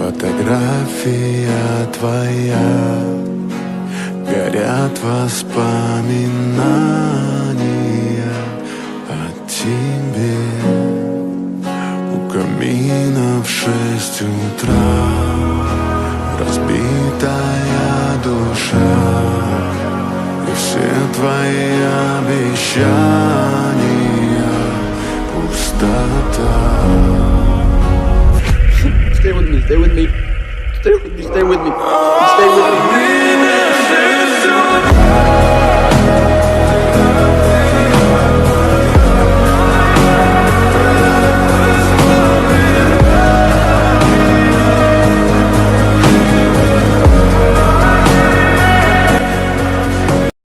Фотография твоя, горят воспоминания о тебе. У камина в 6 утра разбитая душа, и все твои обещания пустота. Stay with me, stay with me, stay with me, stay with me, stay with me.